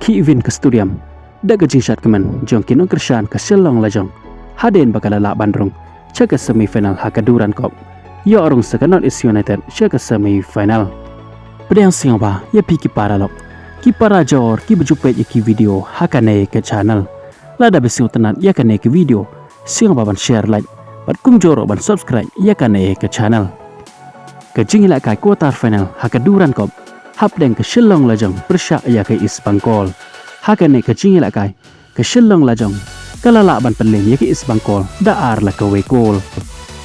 ki event ke studium daga jingshat kemen jong kinong kersan ke selong lajong haden bakal la bandrong cek semifinal hakaduran kop yo orong sekanot is United cek semifinal pedang singapa ya piki para lok ki para jor ki bejupet ki video hakane ke channel lada besiu tenat ya kane ke video singapa ban share like bat kum joro ban subscribe ya kane ke channel ke jingila kai quarter final hakaduran kop hap deng ke selong lajong persyak ya ke is bangkol hakane ke jingila kai ke selong lajong kalala ban penlem ya ke is bangkol da ar la ke wekol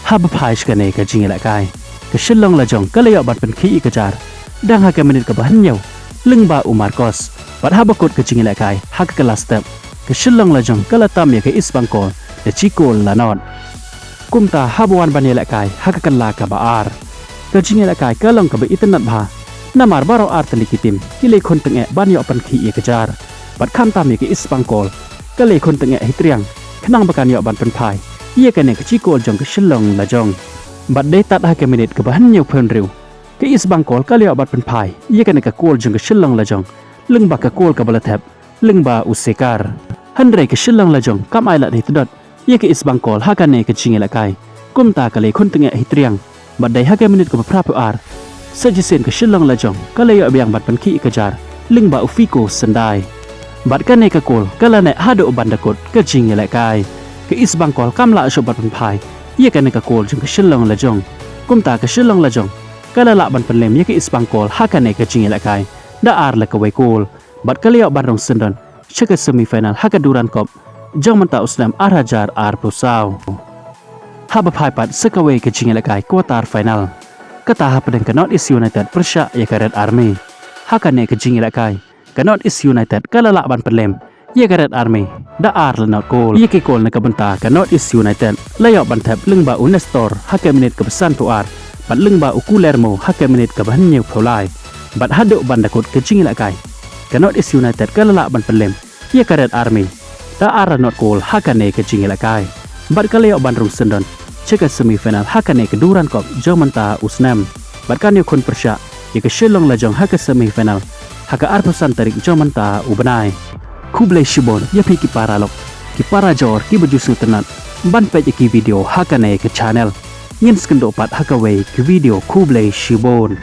hab phaish kane ke jingila kai ke selong lajong kalaya ban pen ki kejar dang hake menit ke bahan nyau leng ba umar kos bat habakot ke jingila kai hak ke last step ke selong lajong kalatam ya ke is bangkol de chikol lanot kumta habuan banela kai hak ke la ka baar ke jingila kai kalong ke be itenat bha namar baro arteli kitim kile kon tenge ban yo pan ki ye kejar bat kham tam ye ke is bangkol kale kon tenge hitriang khnang bakan yo ban pen phai ye kane ke chikol jong ke selong la jong bat de tat ha ke minute ke ban yo phon riu ke is bangkol kale yo bat pen phai ye kane ke kol jong ke selong la jong leng ba ke kol ka balathap leng ba usekar handre ke selong la jong kam ai la de tdot ye ke is bangkol ha kane ke chingela kai kumta kale kon tenge hitriang bat dai ha ke minute ke phra ar sajisen ke selong lajong kalaya biang bat panki kejar ling ba ufiko sendai bat kane ke kol kalane hado bandakot ke jingela kai ke is bangkol kamla sobat panpai ye kane ke kol jong ke selong lajong kumta ke selong lajong kalala ban panlem ye ke is bangkol hakane ke jingela kai da ar la ke wekol bat kalaya bandong sendon cheke semifinal hakaduran kop jong manta uslam arajar ar pusau haba phai pat sekawe ke jingela kai quarter final kata hapadeng ke North East United persyak ya ke Red Army hakane ke jingila kai ke North East United kalala ban pelem ya ke Red Army da ar la not goal ye ke gol na ke benta ke North East United layok ban thap leng ba Unestor hake menit ke pesan tu ar bat leng ba Ukulermo hake menit ke ban nyeu pholai bat hado ban dakot ke jingila kai ke North East United kalala ban pelem ya ke Red Army da ar la not goal hakane ke jingila kai bat kalayok ban rung sendon cek semifinal hakane ke duran kop jomanta usnam batkan yo kon persya ye ke selong lajong hak semifinal hak arpusan tarik jomanta ubenai Kublai Shibon ya pi ki para lok ki para jor ki bejusu tenat ban pe ki video hakane ke channel ngin skendo pat hakawe ke video Kublai Shibon